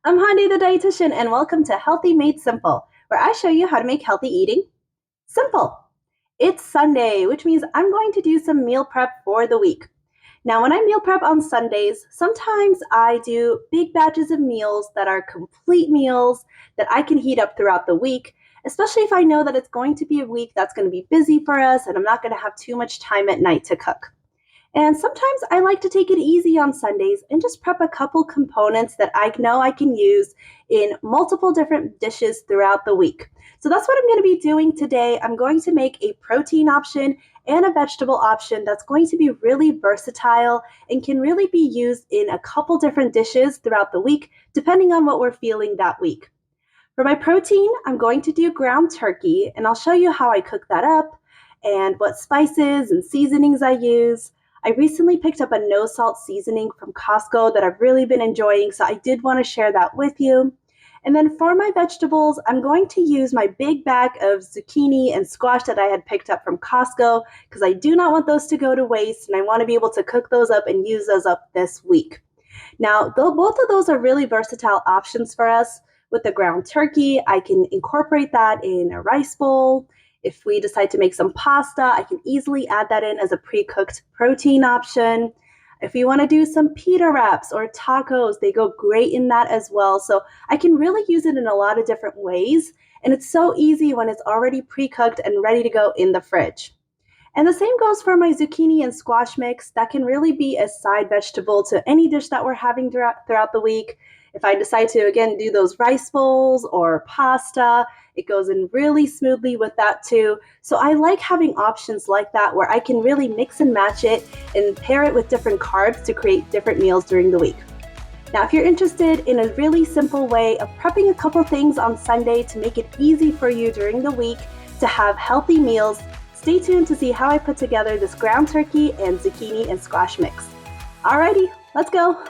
I'm Handy the Dietitian, and welcome to Healthy Made Simple, where I show you how to make healthy eating simple. It's Sunday, which means I'm going to do some meal prep for the week. Now, when I meal prep on Sundays, sometimes I do big batches of meals that are complete meals that I can heat up throughout the week, especially if I know that it's going to be a week that's going to be busy for us and I'm not going to have too much time at night to cook. And sometimes I like to take it easy on Sundays and just prep a couple components that I know I can use in multiple different dishes throughout the week. So that's what I'm going to be doing today. I'm going to make a protein option and a vegetable option that's going to be really versatile and can really be used in a couple different dishes throughout the week, depending on what we're feeling that week. For my protein, I'm going to do ground turkey, and I'll show you how I cook that up and what spices and seasonings I use. I recently picked up a no salt seasoning from Costco that I've really been enjoying, so I did want to share that with you. And then for my vegetables, I'm going to use my big bag of zucchini and squash that I had picked up from Costco because I do not want those to go to waste and I want to be able to cook those up and use those up this week. Now, though both of those are really versatile options for us, with the ground turkey, I can incorporate that in a rice bowl. If we decide to make some pasta, I can easily add that in as a pre-cooked protein option. If we want to do some pita wraps or tacos, they go great in that as well. So I can really use it in a lot of different ways. And it's so easy when it's already pre-cooked and ready to go in the fridge. And the same goes for my zucchini and squash mix. That can really be a side vegetable to any dish that we're having throughout the week. If I decide to, again, do those rice bowls or pasta, it goes in really smoothly with that too. So I like having options like that where I can really mix and match it and pair it with different carbs to create different meals during the week. Now, if you're interested in a really simple way of prepping a couple things on Sunday to make it easy for you during the week to have healthy meals, stay tuned to see how I put together this ground turkey and zucchini and squash mix. Alrighty, let's go.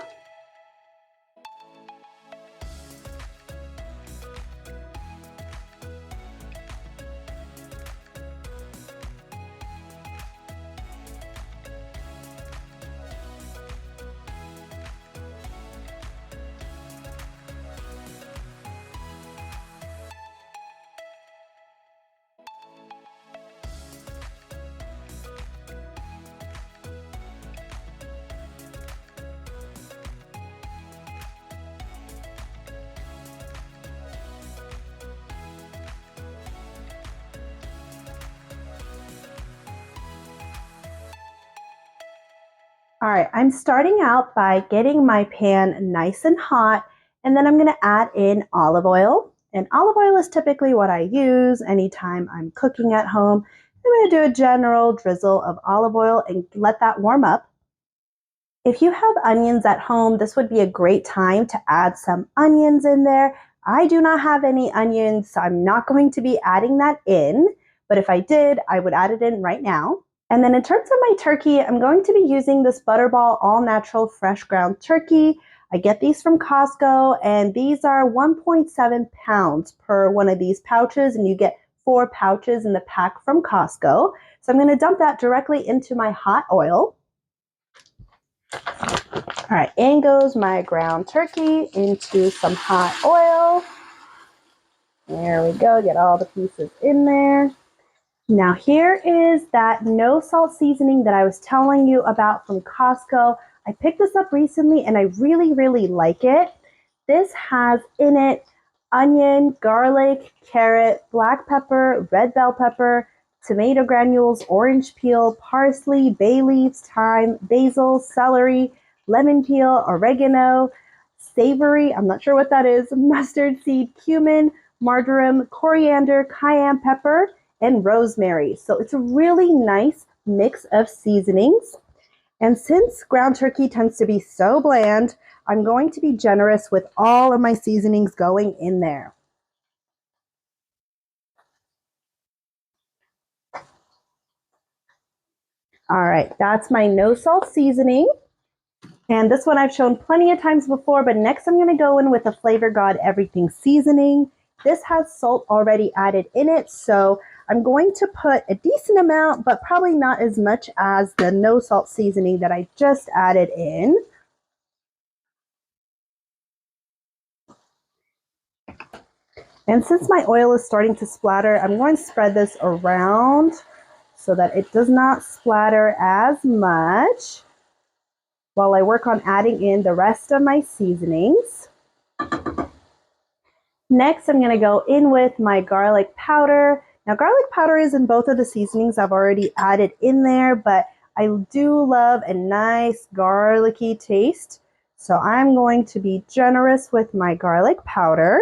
All right, I'm starting out by getting my pan nice and hot, and then I'm going to add in olive oil. And olive oil is typically what I use anytime I'm cooking at home. I'm going to do a general drizzle of olive oil and let that warm up. If you have onions at home, this would be a great time to add some onions in there. I do not have any onions, so I'm not going to be adding that in. But if I did, I would add it in right now. And then in terms of my turkey, I'm going to be using this Butterball all natural fresh ground turkey. I get these from Costco, and these are 1.7 pounds per one of these pouches, and you get 4 pouches in the pack from Costco. So I'm going to dump that directly into my hot oil. All right, in goes my ground turkey into some hot oil. There we go, get all the pieces in there. Now here is that no salt seasoning that I was telling you about from Costco. I picked this up recently and I really, really like it. This has in it onion, garlic, carrot, black pepper, red bell pepper, tomato granules, orange peel, parsley, bay leaves, thyme, basil, celery, lemon peel, oregano, savory, I'm not sure what that is, mustard seed, cumin, marjoram, coriander, cayenne pepper, and rosemary. So it's a really nice mix of seasonings. And since ground turkey tends to be so bland, I'm going to be generous with all of my seasonings going in there. All right, that's my no salt seasoning. And this one I've shown plenty of times before, but next I'm going to go in with a Flavor God Everything seasoning. This has salt already added in it, so I'm going to put a decent amount, but probably not as much as the no salt seasoning that I just added in. And since my oil is starting to splatter, I'm going to spread this around so that it does not splatter as much while I work on adding in the rest of my seasonings. Next, I'm going to go in with my garlic powder. Now, garlic powder is in both of the seasonings I've already added in there, but I do love a nice garlicky taste. So I'm going to be generous with my garlic powder.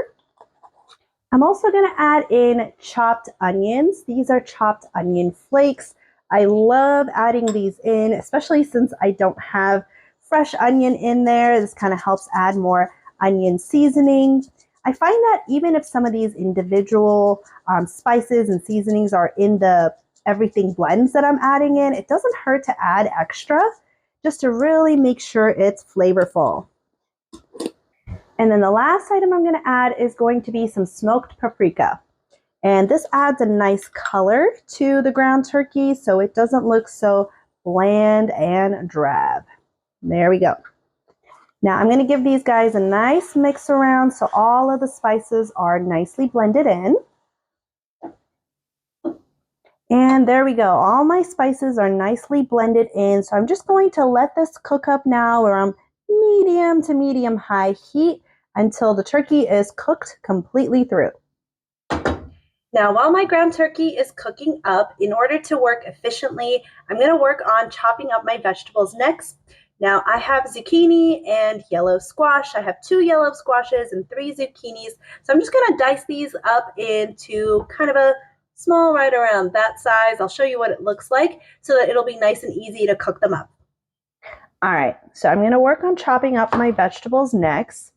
I'm also going to add in chopped onions. These are chopped onion flakes. I love adding these in, especially since I don't have fresh onion in there. This kind of helps add more onion seasoning. I find that even if some of these individual spices and seasonings are in the everything blends that I'm adding in, it doesn't hurt to add extra just to really make sure it's flavorful. And then the last item I'm going to add is going to be some smoked paprika. And this adds a nice color to the ground turkey so it doesn't look so bland and drab. There we go. Now I'm going to give these guys a nice mix around so all of the spices are nicely blended in. And there we go. All my spices are nicely blended in. So I'm just going to let this cook up now around medium to medium high heat until the turkey is cooked completely through. Now, while my ground turkey is cooking up, in order to work efficiently, I'm going to work on chopping up my vegetables next. Now, I have zucchini and yellow squash. I have 2 yellow squashes and 3 zucchinis. So I'm just going to dice these up into kind of a small, right around that size. I'll show you what it looks like so that it'll be nice and easy to cook them up. All right, so I'm going to work on chopping up my vegetables next.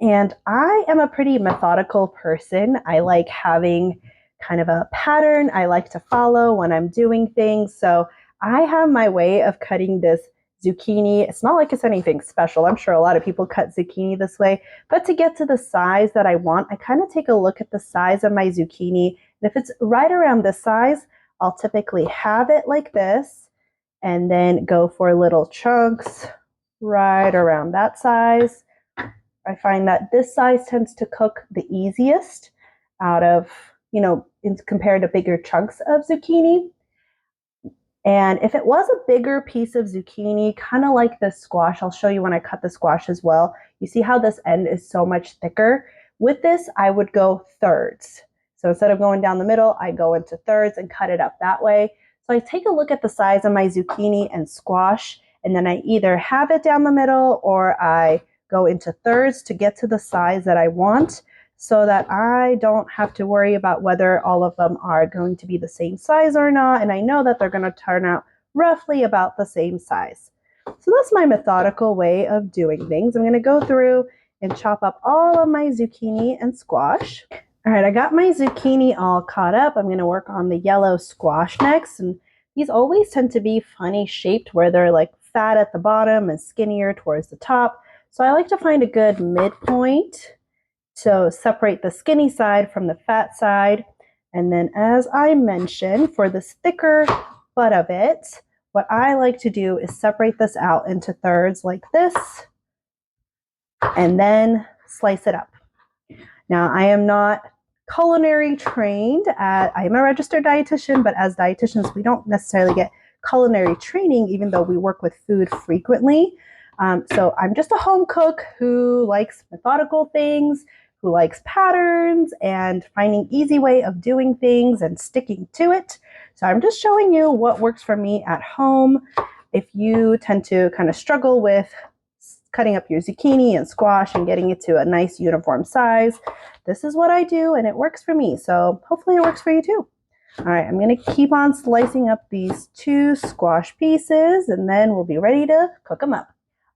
And I am a pretty methodical person. I like having kind of a pattern I like to follow when I'm doing things. So I have my way of cutting this zucchini. It's not like it's anything special. I'm sure a lot of people cut zucchini this way, but to get to the size that I want, I kind of take a look at the size of my zucchini. And if it's right around this size, I'll typically have it like this and then go for little chunks right around that size. I find that this size tends to cook the easiest out of, compared to bigger chunks of zucchini. And if it was a bigger piece of zucchini, kind of like the squash, I'll show you when I cut the squash as well. You see how this end is so much thicker? With this, I would go thirds. So instead of going down the middle, I go into thirds and cut it up that way. So I take a look at the size of my zucchini and squash, and then I either have it down the middle or I go into thirds to get to the size that I want so that I don't have to worry about whether all of them are going to be the same size or not. And I know that they're going to turn out roughly about the same size. So that's my methodical way of doing things. I'm going to go through and chop up all of my zucchini and squash. All right, I got my zucchini all caught up. I'm going to work on the yellow squash next. And these always tend to be funny shaped where they're like fat at the bottom and skinnier towards the top. So I like to find a good midpoint to separate the skinny side from the fat side. And then as I mentioned, for this thicker butt of it, what I like to do is separate this out into thirds like this and then slice it up. Now, I am not culinary trained. I am a registered dietitian, but as dietitians, we don't necessarily get culinary training, even though we work with food frequently. So I'm just a home cook who likes methodical things, who likes patterns and finding easy way of doing things and sticking to it. So I'm just showing you what works for me at home. If you tend to kind of struggle with cutting up your zucchini and squash and getting it to a nice uniform size, this is what I do and it works for me. So hopefully it works for you too. All right, I'm going to keep on slicing up these 2 squash pieces and then we'll be ready to cook them up.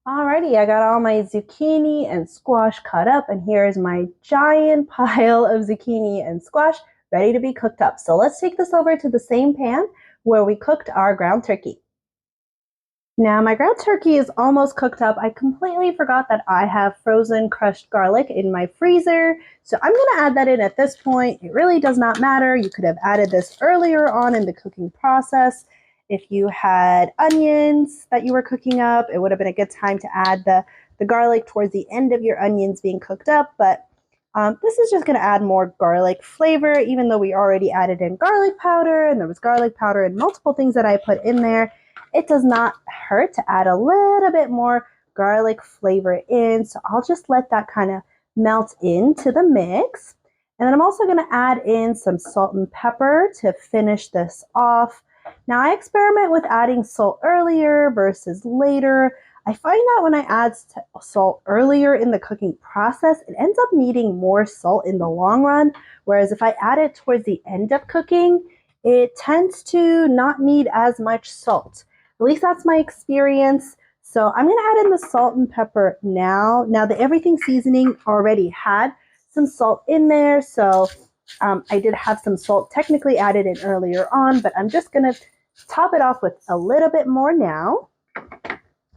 Alrighty, I got all my zucchini and squash cut up, and here's my giant pile of zucchini and squash ready to be cooked up. So let's take this over to the same pan where we cooked our ground turkey. Now my ground turkey is almost cooked up. I completely forgot that I have frozen crushed garlic in my freezer. So I'm going to add that in at this point. It really does not matter. You could have added this earlier on in the cooking process. If you had onions that you were cooking up, it would have been a good time to add the garlic towards the end of your onions being cooked up. But This is just going to add more garlic flavor, even though we already added in garlic powder and there was garlic powder and multiple things that I put in there. It does not hurt to add a little bit more garlic flavor in. So I'll just let that kind of melt into the mix. And then I'm also going to add in some salt and pepper to finish this off. Now I experiment with adding salt earlier versus later. I find that when I add salt earlier in the cooking process, it ends up needing more salt in the long run. Whereas if I add it towards the end of cooking, it tends to not need as much salt. At least that's my experience. So I'm going to add in the salt and pepper now. Now the everything seasoning already had some salt in there. So I did have some salt technically added in earlier on, but I'm just going to top it off with a little bit more now.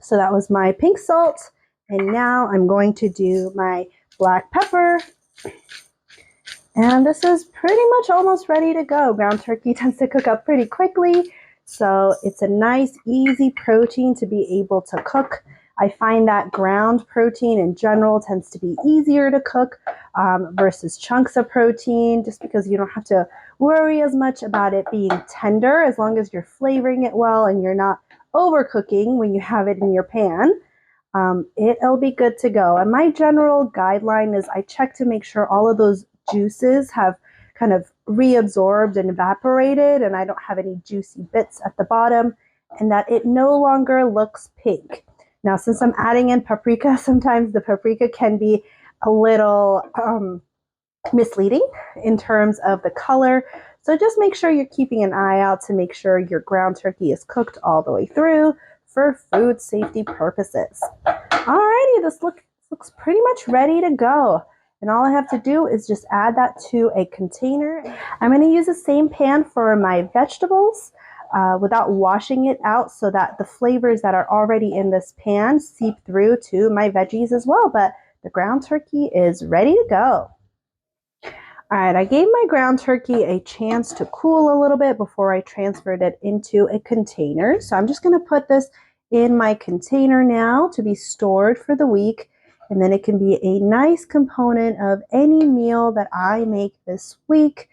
So that was my pink salt. And now I'm going to do my black pepper. And this is pretty much almost ready to go. Ground turkey tends to cook up pretty quickly. So it's a nice, easy protein to be able to cook. I find that ground protein in general tends to be easier to cook versus chunks of protein, just because you don't have to worry as much about it being tender as long as you're flavoring it well and you're not overcooking when you have it in your pan. It'll be good to go. And my general guideline is I check to make sure all of those juices have kind of reabsorbed and evaporated and I don't have any juicy bits at the bottom, and that it no longer looks pink. Now, since I'm adding in paprika, sometimes the paprika can be a little misleading in terms of the color. So just make sure you're keeping an eye out to make sure your ground turkey is cooked all the way through for food safety purposes. Alrighty, this looks pretty much ready to go. And all I have to do is just add that to a container. I'm going to use the same pan for my vegetables without washing it out so that the flavors that are already in this pan seep through to my veggies as well. But the ground turkey is ready to go. All right, I gave my ground turkey a chance to cool a little bit before I transferred it into a container. So I'm just going to put this in my container now to be stored for the week. And then it can be a nice component of any meal that I make this week.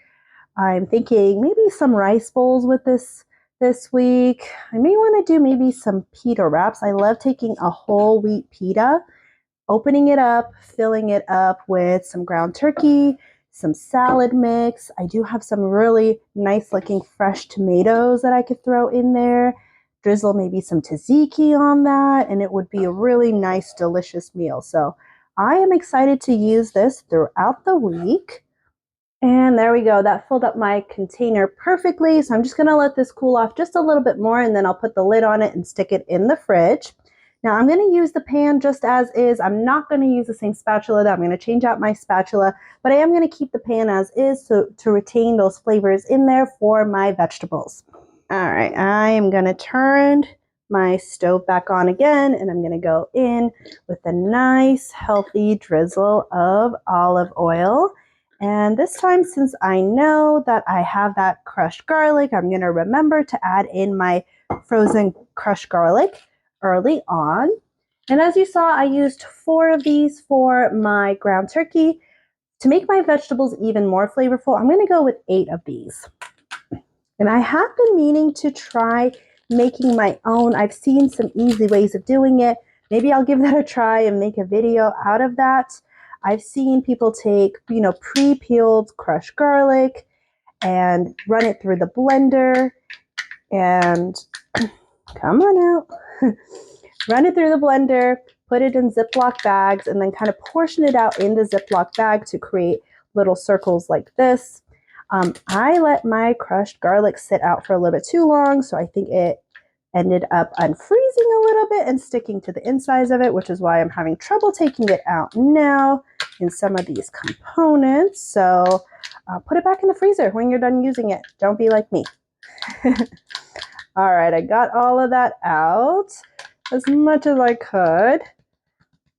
I'm thinking maybe some rice bowls with this week. I may want to do maybe some pita wraps. I love taking a whole wheat pita, opening it up, filling it up with some ground turkey, some salad mix. I do have some really nice looking fresh tomatoes that I could throw in there. Drizzle maybe some tzatziki on that, and it would be a really nice, delicious meal. So I am excited to use this throughout the week. And there we go. That filled up my container perfectly. So I'm just going to let this cool off just a little bit more, and then I'll put the lid on it and stick it in the fridge. Now I'm going to use the pan just as is. I'm not going to use the same spatula. I'm going to change out my spatula, but I am going to keep the pan as is to retain those flavors in there for my vegetables. All right, I am going to turn my stove back on again, and I'm going to go in with a nice healthy drizzle of olive oil. And this time, since I know that I have that crushed garlic, I'm going to remember to add in my frozen crushed garlic early on. And as you saw, I used 4 of these for my ground turkey. To make my vegetables even more flavorful, I'm going to go with 8 of these. And I have been meaning to try making my own. I've seen some easy ways of doing it. Maybe I'll give that a try and make a video out of that. I've seen people take, pre-peeled crushed garlic and run it through the blender and come on out. Run it through the blender, put it in Ziploc bags, and then kind of portion it out in the Ziploc bag to create little circles like this. I let my crushed garlic sit out for a little bit too long, so I think it ended up unfreezing a little bit and sticking to the insides of it, which is why I'm having trouble taking it out now in some of these components. So put it back in the freezer when you're done using it. Don't be like me. All right, I got all of that out as much as I could.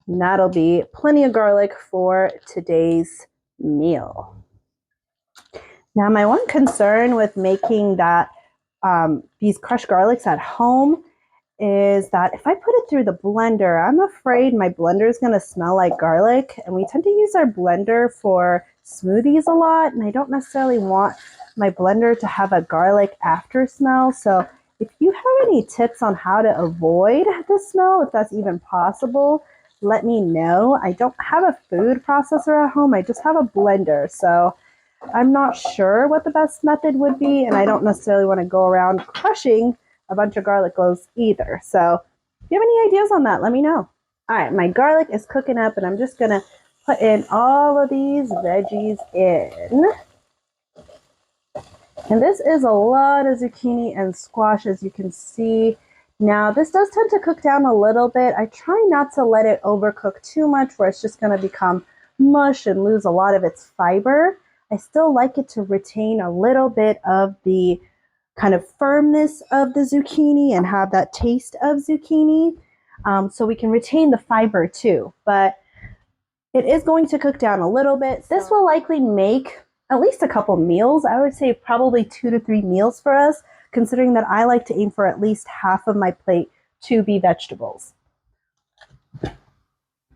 And that'll be plenty of garlic for today's meal. Now, my one concern with making these crushed garlics at home is that if I put it through the blender, I'm afraid my blender is going to smell like garlic. And we tend to use our blender for smoothies a lot. And I don't necessarily want my blender to have a garlic after smell. So if you have any tips on how to avoid the smell, if that's even possible, let me know. I don't have a food processor at home. I just have a blender. So I'm not sure what the best method would be. And I don't necessarily want to go around crushing a bunch of garlic cloves either. So if you have any ideas on that, let me know. All right, my garlic is cooking up and I'm just gonna put in all of these veggies in. And this is a lot of zucchini and squash, as you can see. Now, this does tend to cook down a little bit. I try not to let it overcook too much where it's just gonna become mush and lose a lot of its fiber. I still like it to retain a little bit of the kind of firmness of the zucchini and have that taste of zucchini, so we can retain the fiber too. But it is going to cook down a little bit. This will likely make at least a couple meals. I would say probably 2 to 3 meals for us, considering that I like to aim for at least half of my plate to be vegetables.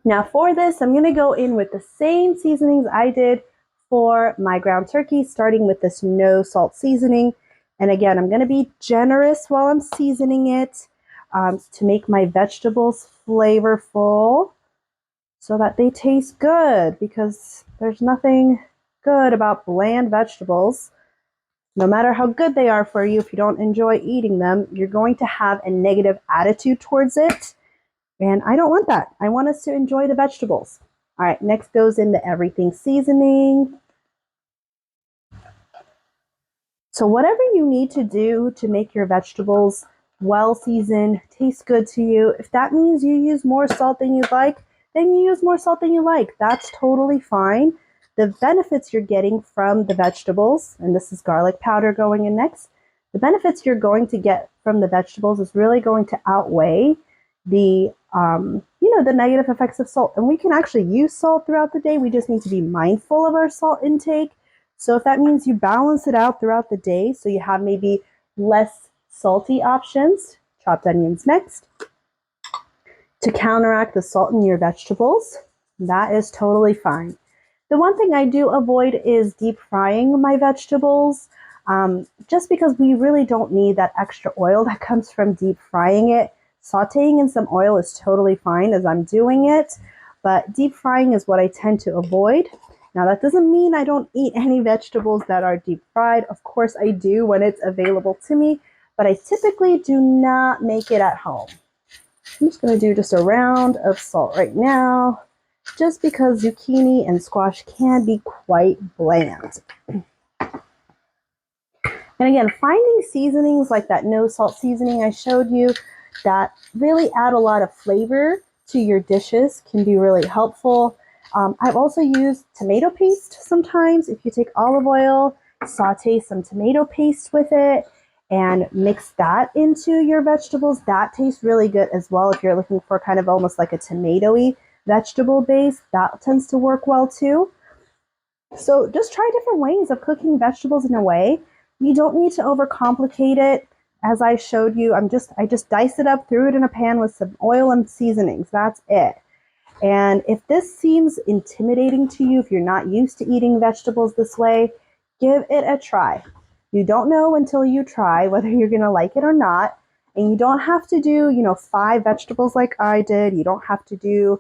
Now for this, I'm going to go in with the same seasonings I did for my ground turkey, starting with this no salt seasoning. And again, I'm going to be generous while I'm seasoning it to make my vegetables flavorful so that they taste good, because there's nothing good about bland vegetables. No matter how good they are for you, if you don't enjoy eating them, you're going to have a negative attitude towards it. And I don't want that. I want us to enjoy the vegetables. All right, next goes in the everything seasoning. So whatever you need to do to make your vegetables well seasoned, taste good to you, if that means you use more salt than you'd like, then you use more salt than you like. That's totally fine. The benefits you're getting from the vegetables, and this is garlic powder going in next, the benefits you're going to get from the vegetables is really going to outweigh the the negative effects of salt. And we can actually use salt throughout the day. We just need to be mindful of our salt intake. So if that means you balance it out throughout the day, so you have maybe less salty options, chopped onions next, to counteract the salt in your vegetables, that is totally fine. The one thing I do avoid is deep frying my vegetables, just because we really don't need that extra oil that comes from deep frying it. Sauteing in some oil is totally fine as I'm doing it, but deep frying is what I tend to avoid. Now, that doesn't mean I don't eat any vegetables that are deep fried. Of course I do when it's available to me, but I typically do not make it at home. I'm just going to do just a round of salt right now, just because zucchini and squash can be quite bland. And again, finding seasonings like that no salt seasoning I showed you that really add a lot of flavor to your dishes can be really helpful. I've also used tomato paste sometimes. If you take olive oil, saute some tomato paste with it, and mix that into your vegetables, that tastes really good as well. If you're looking for kind of almost like a tomatoey vegetable base, that tends to work well too. So just try different ways of cooking vegetables in a way. You don't need to overcomplicate it. As I showed you, I just diced it up, threw it in a pan with some oil and seasonings. That's it. And if this seems intimidating to you, if you're not used to eating vegetables this way, give it a try. You don't know until you try whether you're going to like it or not. And you don't have to do, 5 vegetables like I did. You don't have to do,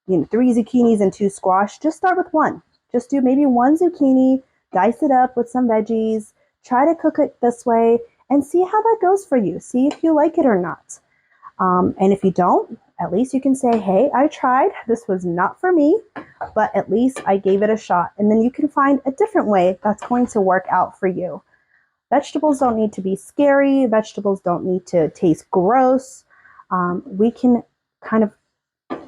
3 zucchinis and 2 squash. Just start with 1. Just do maybe 1 zucchini, dice it up with some veggies, try to cook it this way, and see how that goes for you. See if you like it or not. And if you don't, at least you can say, hey, I tried. This was not for me, but at least I gave it a shot. And then you can find a different way that's going to work out for you. Vegetables don't need to be scary. Vegetables don't need to taste gross. We can kind of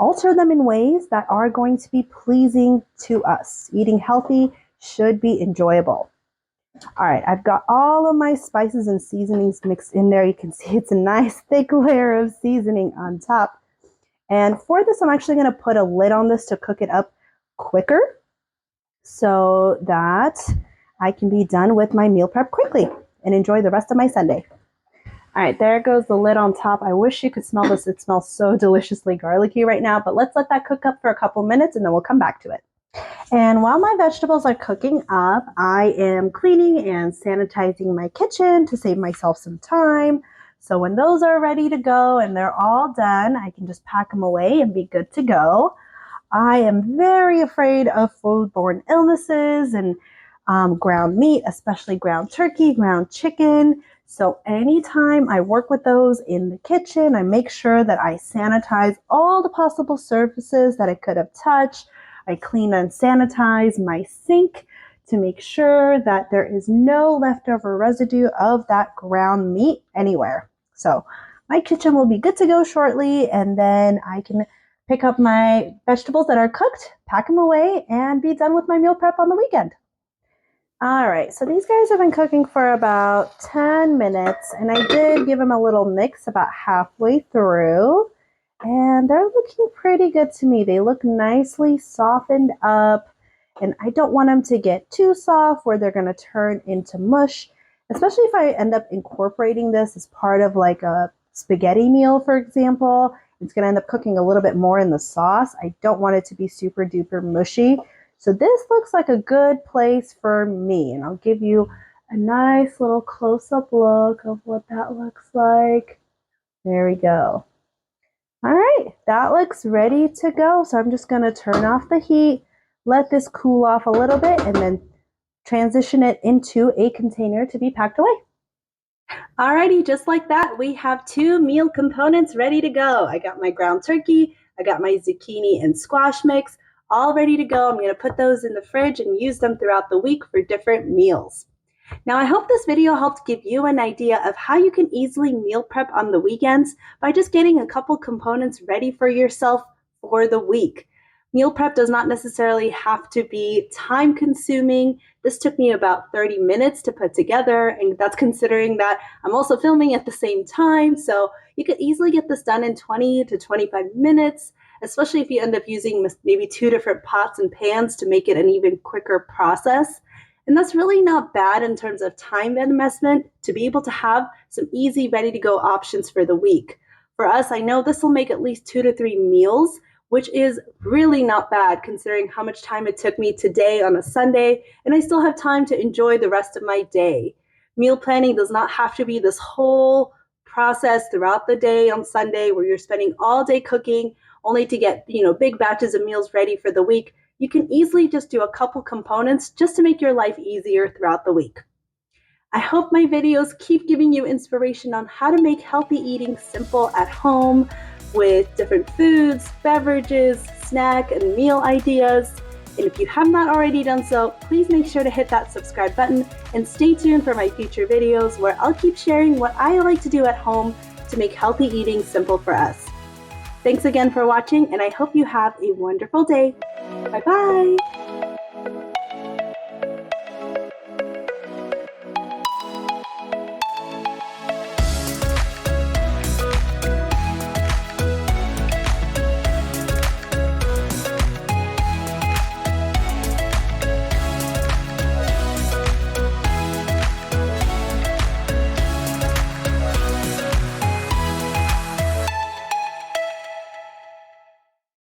alter them in ways that are going to be pleasing to us. Eating healthy should be enjoyable. All right, I've got all of my spices and seasonings mixed in there. You can see it's a nice thick layer of seasoning on top. And for this, I'm actually going to put a lid on this to cook it up quicker so that I can be done with my meal prep quickly and enjoy the rest of my Sunday. All right, there goes the lid on top. I wish you could smell this. It smells so deliciously garlicky right now, but let's let that cook up for a couple minutes and then we'll come back to it. And while my vegetables are cooking up, I am cleaning and sanitizing my kitchen to save myself some time. So when those are ready to go and they're all done, I can just pack them away and be good to go. I am very afraid of foodborne illnesses and ground meat, especially ground turkey, ground chicken. So anytime I work with those in the kitchen, I make sure that I sanitize all the possible surfaces that I could have touched. I clean and sanitize my sink to make sure that there is no leftover residue of that ground meat anywhere. So my kitchen will be good to go shortly, and then I can pick up my vegetables that are cooked, pack them away, and be done with my meal prep on the weekend. All right, so these guys have been cooking for about 10 minutes, and I did give them a little mix about halfway through, and they're looking pretty good to me. They look nicely softened up, and I don't want them to get too soft where they're going to turn into mush, especially if I end up incorporating this as part of like a spaghetti meal, for example. It's going to end up cooking a little bit more in the sauce. I don't want it to be super duper mushy. So this looks like a good place for me, and I'll give you a nice little close-up look of what that looks like. There we go. All right, that looks ready to go. So I'm just going to turn off the heat, let this cool off a little bit, and then transition it into a container to be packed away. Alrighty, just like that, we have 2 meal components ready to go. I got my ground turkey, I got my zucchini and squash mix, all ready to go. I'm going to put those in the fridge and use them throughout the week for different meals. Now, I hope this video helped give you an idea of how you can easily meal prep on the weekends by just getting a couple components ready for yourself for the week. Meal prep does not necessarily have to be time consuming. This took me about 30 minutes to put together, and that's considering that I'm also filming at the same time. So you could easily get this done in 20 to 25 minutes, especially if you end up using maybe 2 different pots and pans to make it an even quicker process. And that's really not bad in terms of time investment to be able to have some easy, ready-to-go options for the week. For us, I know this will make at least 2 to 3 meals, which is really not bad considering how much time it took me today on a Sunday, and I still have time to enjoy the rest of my day. Meal planning does not have to be this whole process throughout the day on Sunday where you're spending all day cooking only to get, big batches of meals ready for the week. You can easily just do a couple components just to make your life easier throughout the week. I hope my videos keep giving you inspiration on how to make healthy eating simple at home with different foods, beverages, snack and meal ideas. And if you have not already done so, please make sure to hit that subscribe button and stay tuned for my future videos where I'll keep sharing what I like to do at home to make healthy eating simple for us. Thanks again for watching, and I hope you have a wonderful day. Bye-bye.